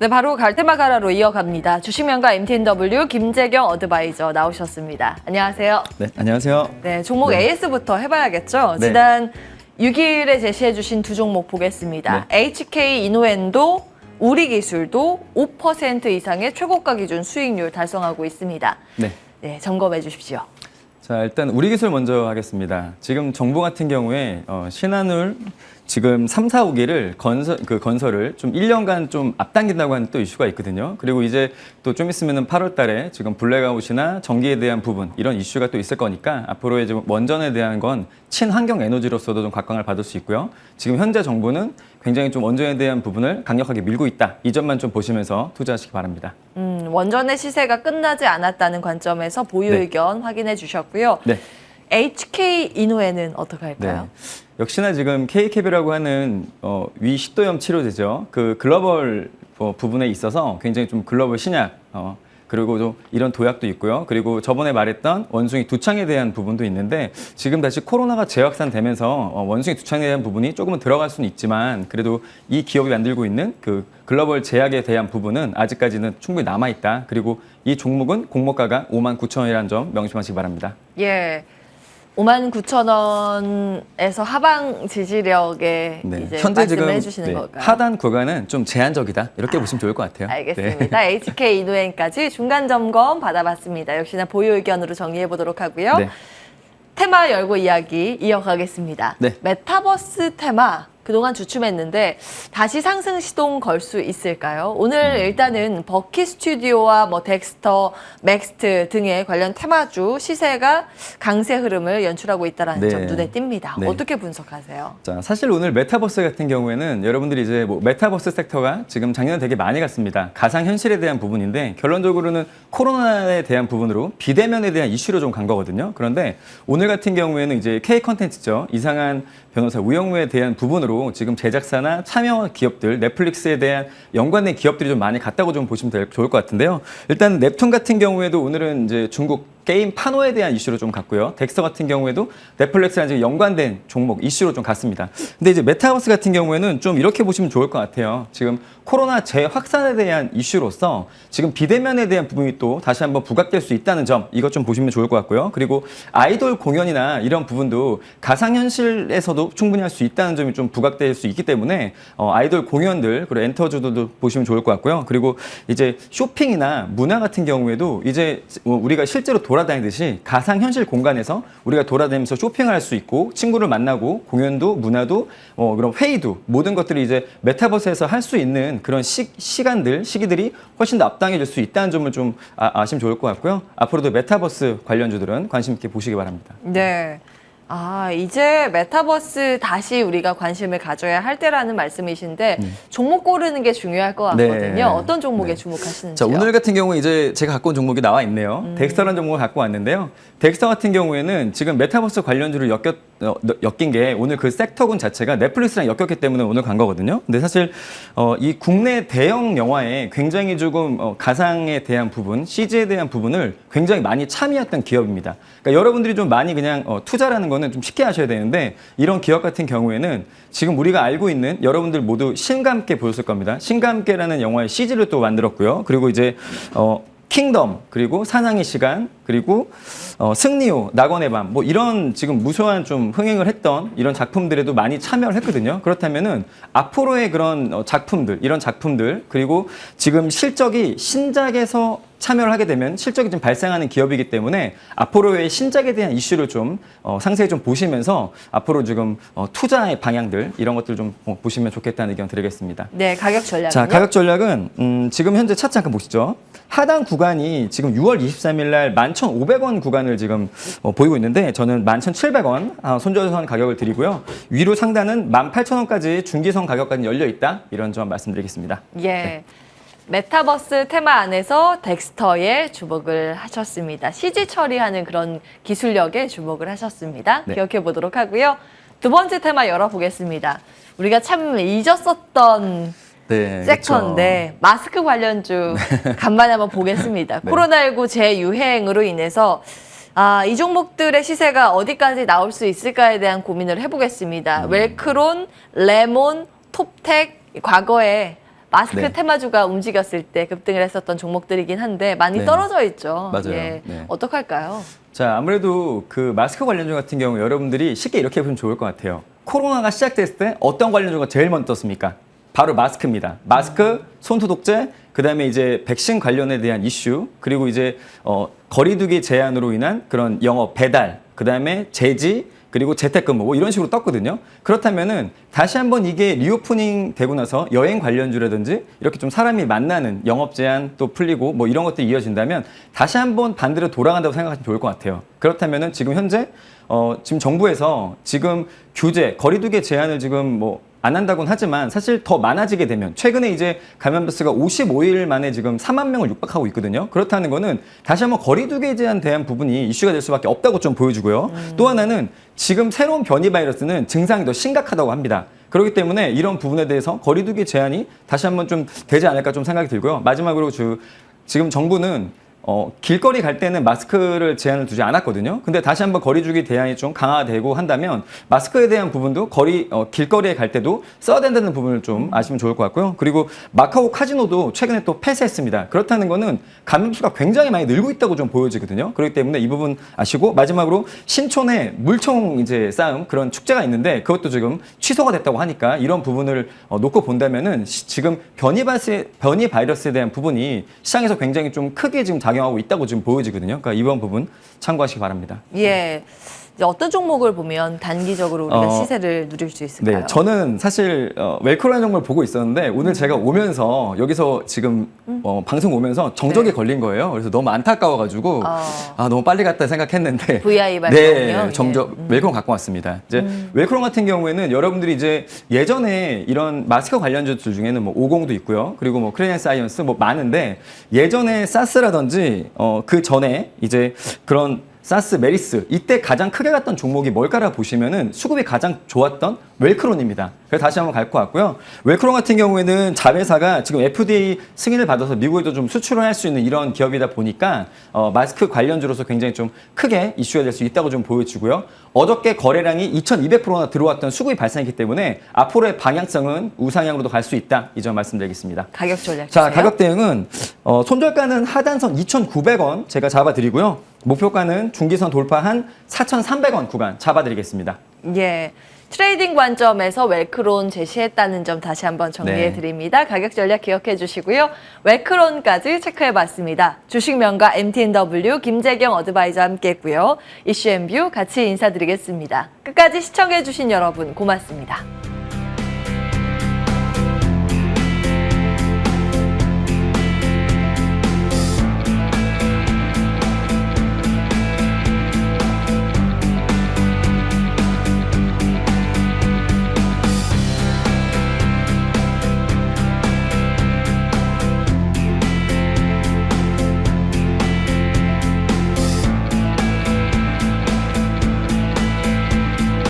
네, 바로 갈테마 가라로 이어갑니다. 주식명가 MTNW 김재경 어드바이저 나오셨습니다. 안녕하세요. 네, 안녕하세요. 네, 종목 네. AS부터 해봐야겠죠. 네. 지난 6일에 제시해주신 두 종목 보겠습니다. HK 이노엔도 우리기술도 5% 이상의 최고가 기준 수익률 달성하고 있습니다. 네. 네, 점검해 주십시오. 자, 일단 우리기술 먼저 하겠습니다. 지금 정부 같은 경우에 신한울 지금 3, 4, 5기를 건설을 좀 1년간 좀 앞당긴다고 하는 또 이슈가 있거든요. 그리고 이제 또 좀 있으면은 8월 달에 지금 블랙아웃이나 전기에 대한 부분 이런 이슈가 또 있을 거니까 앞으로 이제 원전에 대한 건 친환경 에너지로서도 좀 각광을 받을 수 있고요. 지금 현재 정부는 굉장히 좀 원전에 대한 부분을 강력하게 밀고 있다. 이 점만 좀 보시면서 투자하시기 바랍니다. 원전의 시세가 끝나지 않았다는 관점에서 보유 네. 의견 확인해 주셨고요. 네. HK 이노엔은 어떻게 네. 할까요? 역시나 지금 K캡이라고 하는 위 식도염 치료제죠. 그 글로벌 부분에 있어서 굉장히 좀 글로벌 신약 그리고 좀 이런 도약도 있고요. 그리고 저번에 말했던 원숭이 두창에 대한 부분도 있는데 지금 다시 코로나가 재확산되면서 원숭이 두창에 대한 부분이 조금은 들어갈 수는 있지만 그래도 이 기업이 만들고 있는 그 글로벌 제약에 대한 부분은 아직까지는 충분히 남아있다. 그리고 이 종목은 공모가가 59,000원이라는 점 명심하시기 바랍니다. 예. 59,000원에서 하방 지지력에 이제 현재 말씀을 지금 해주시는 걸까요? 하단 구간은 좀 제한적이다. 이렇게 보시면 좋을 것 같아요. 알겠습니다. 네. HK 이노엔까지 중간 점검 받아봤습니다. 역시나 보유 의견으로 정리해 보도록 하고요. 네. 테마 열고 이야기 이어가겠습니다. 네. 메타버스 테마 그동안 주춤했는데 다시 상승 시동 걸 수 있을까요? 오늘 일단은 버키 스튜디오와 뭐 덱스터, 맥스트 등의 관련 테마주 시세가 강세 흐름을 연출하고 있다는 네. 점 눈에 띕니다. 네. 어떻게 분석하세요? 자, 사실 오늘 메타버스 같은 경우에는 여러분들이 이제 뭐 메타버스 섹터가 지금 작년에 되게 많이 갔습니다. 가상현실에 대한 부분인데 결론적으로는 코로나에 대한 부분으로 비대면에 대한 이슈로 좀 간 거거든요. 그런데 오늘 같은 경우에는 이제 K 컨텐츠죠. 이상한 변호사 우영우에 대한 부분으로 지금 제작사나 참여 기업들, 넷플릭스에 대한 연관된 기업들이 좀 많이 갔다고 좀 보시면 좋을 것 같은데요. 일단 넵툰 같은 경우에도 오늘은 이제 중국 게임 판호에 대한 이슈로 좀 갔고요. 덱스터 같은 경우에도 넷플릭스랑 지금 연관된 종목 이슈로 좀 갔습니다. 근데 이제 메타버스 같은 경우에는 좀 이렇게 보시면 좋을 것 같아요. 지금 코로나 재확산에 대한 이슈로서 지금 비대면에 대한 부분이 또 다시 한번 부각될 수 있다는 점 이것 좀 보시면 좋을 것 같고요. 그리고 아이돌 공연이나 이런 부분도 가상현실에서도 충분히 할 수 있다는 점이 좀 부각될 수 있기 때문에 아이돌 공연들 그리고 엔터주도 보시면 좋을 것 같고요. 그리고 이제 쇼핑이나 문화 같은 경우에도 이제 우리가 실제로 돌아다니듯이 가상현실 공간에서 우리가 돌아다니면서 쇼핑을 할 수 있고 친구를 만나고 공연도 문화도 그런 회의도 모든 것들이 이제 메타버스에서 할 수 있는 그런 시기들이 훨씬 더 앞당겨질 수 있다는 점을 좀 아시면 좋을 것 같고요. 앞으로도 메타버스 관련주들은 관심 있게 보시기 바랍니다. 네. 이제 메타버스 다시 우리가 관심을 가져야 할 때라는 말씀이신데 종목 고르는 게 중요할 것 같거든요. 네. 어떤 종목에 네. 주목하시는지요? 자, 오늘 같은 경우 이제 제가 갖고 온 종목이 나와 있네요. 덱스터라는 종목을 갖고 왔는데요. 덱스터 같은 경우에는 지금 메타버스 관련주를 엮인 게 오늘 그 섹터군 자체가 넷플릭스랑 엮였기 때문에 오늘 간 거거든요. 근데 사실 이 국내 대형 영화에 굉장히 조금 가상에 대한 부분, CG에 대한 부분을 굉장히 많이 참여했던 기업입니다. 그러니까 여러분들이 좀 많이 그냥 투자라는 거는 좀 쉽게 하셔야 되는데 이런 기업 같은 경우에는 지금 우리가 알고 있는 여러분들 모두 신과 함께 보셨을 겁니다. 신과 함께라는 영화의 CG를 또 만들었고요. 그리고 이제 킹덤, 그리고 사냥의 시간, 그리고 승리호, 낙원의 밤, 뭐 이런 지금 무수한 좀 흥행을 했던 이런 작품들에도 많이 참여를 했거든요. 그렇다면은 앞으로의 그런 작품들, 이런 작품들, 그리고 지금 실적이 신작에서 참여를 하게 되면 실적이 좀 발생하는 기업이기 때문에 앞으로의 신작에 대한 이슈를 좀 상세히 좀 보시면서 앞으로 지금 투자의 방향들 이런 것들 좀 보시면 좋겠다는 의견 드리겠습니다. 네, 가격 전략은요? 자, 가격 전략은 지금 현재 차트 잠깐 보시죠. 하단 구간이 지금 6월 23일 날 11,500원 구간을 지금 보이고 있는데 저는 11,700원 손절선 가격을 드리고요. 위로 상단은 18,000원까지 중기선 가격까지 열려 있다. 이런 점 말씀드리겠습니다. 예. 네. 메타버스 테마 안에서 덱스터에 주목을 하셨습니다. CG 처리하는 그런 기술력에 주목을 하셨습니다. 네. 기억해 보도록 하고요. 두 번째 테마 열어보겠습니다. 우리가 참 잊었었던 네, 섹터인데 마스크 관련주 간만에 한번 보겠습니다. 네. 코로나19 재유행으로 인해서 이 종목들의 시세가 어디까지 나올 수 있을까에 대한 고민을 해보겠습니다. 웰크론, 레몬, 톱텍 과거에 마스크 네. 테마주가 움직였을 때 급등을 했었던 종목들이긴 한데 많이 네. 떨어져 있죠. 맞아요. 예. 네. 어떡할까요? 자, 아무래도 그 마스크 관련주 같은 경우 여러분들이 쉽게 이렇게 보면 좋을 것 같아요. 코로나가 시작됐을 때 어떤 관련주가 제일 먼저 떴습니까? 바로 마스크입니다. 마스크, 손소독제, 그다음에 이제 백신 관련에 대한 이슈, 그리고 이제 거리두기 제한으로 인한 그런 영업 배달, 그다음에 제지, 그리고 재택근무 뭐 이런 식으로 떴거든요. 그렇다면은 다시 한번 이게 리오프닝 되고 나서 여행 관련주라든지 이렇게 좀 사람이 만나는 영업 제한 또 풀리고 뭐 이런 것들이 이어진다면 다시 한번 반대로 돌아간다고 생각하시면 좋을 것 같아요. 그렇다면은 지금 현재 지금 정부에서 지금 규제, 거리두기 제한을 지금 뭐 안 한다고는 하지만 사실 더 많아지게 되면 최근에 이제 감염자 수가 55일 만에 지금 4만 명을 육박하고 있거든요. 그렇다는 거는 다시 한번 거리두기에 대한 부분이 이슈가 될 수밖에 없다고 좀 보여주고요. 또 하나는 지금 새로운 변이 바이러스는 증상이 더 심각하다고 합니다. 그렇기 때문에 이런 부분에 대해서 거리두기 제한이 다시 한번 좀 되지 않을까 좀 생각이 들고요. 마지막으로 지금 정부는 길거리 갈 때는 마스크를 제한을 두지 않았거든요. 근데 다시 한번 거리두기 제한이 좀 강화되고 한다면 마스크에 대한 부분도 길거리에 갈 때도 써야 된다는 부분을 좀 아시면 좋을 것 같고요. 그리고 마카오 카지노도 최근에 또 폐쇄했습니다. 그렇다는 거는 감염수가 굉장히 많이 늘고 있다고 좀 보여지거든요. 그렇기 때문에 이 부분 아시고 마지막으로 신촌에 물총 이제 싸움 그런 축제가 있는데 그것도 지금 취소가 됐다고 하니까 이런 부분을 놓고 본다면은 지금 변이 바이러스에 대한 부분이 시장에서 굉장히 좀 크게 지금 작용하고 있다고 지금 보여지거든요. 그러니까 이번 부분 참고하시기 바랍니다. 예. 이제 어떤 종목을 보면 단기적으로 우리가 시세를 누릴 수 있을까요? 네, 저는 사실 웰크로라는 종목을 보고 있었는데 오늘 제가 오면서 여기서 지금 방송 오면서 정적이 네. 걸린 거예요. 그래서 너무 안타까워가지고 너무 빨리 갔다 생각했는데 VI 발표는요? 네, 정적 웰크로 갖고 왔습니다. 이제 웰크로 같은 경우에는 여러분들이 이제 예전에 이런 마스크 관련주들 중에는 뭐 50도 있고요. 그리고 뭐 크레니안 사이언스 뭐 많은데 예전에 사스라든지 그 전에 이제 그런 사스, 메리스 이때 가장 크게 갔던 종목이 뭘까라 보시면은 수급이 가장 좋았던 웰크론입니다. 그래서 다시 한번 갈 것 같고요. 웰크론 같은 경우에는 자회사가 지금 FDA 승인을 받아서 미국에도 좀 수출을 할 수 있는 이런 기업이다 보니까 마스크 관련주로서 굉장히 좀 크게 이슈가 될 수 있다고 좀 보여지고요. 어저께 거래량이 2,200%나 들어왔던 수급이 발생했기 때문에 앞으로의 방향성은 우상향으로도 갈 수 있다. 이 점 말씀드리겠습니다. 가격 전략 자, 주세요. 가격 대응은 손절가는 하단선 2,900원 제가 잡아드리고요. 목표가는 중기선 돌파한 4,300원 구간 잡아드리겠습니다. 예. 트레이딩 관점에서 웰크론 제시했다는 점 다시 한번 정리해 드립니다. 가격 전략 기억해 주시고요. 웰크론까지 체크해 봤습니다. 주식명가 MTNW 김재경 어드바이저와 함께 했고요. 이슈앤뷰 같이 인사드리겠습니다. 끝까지 시청해 주신 여러분 고맙습니다.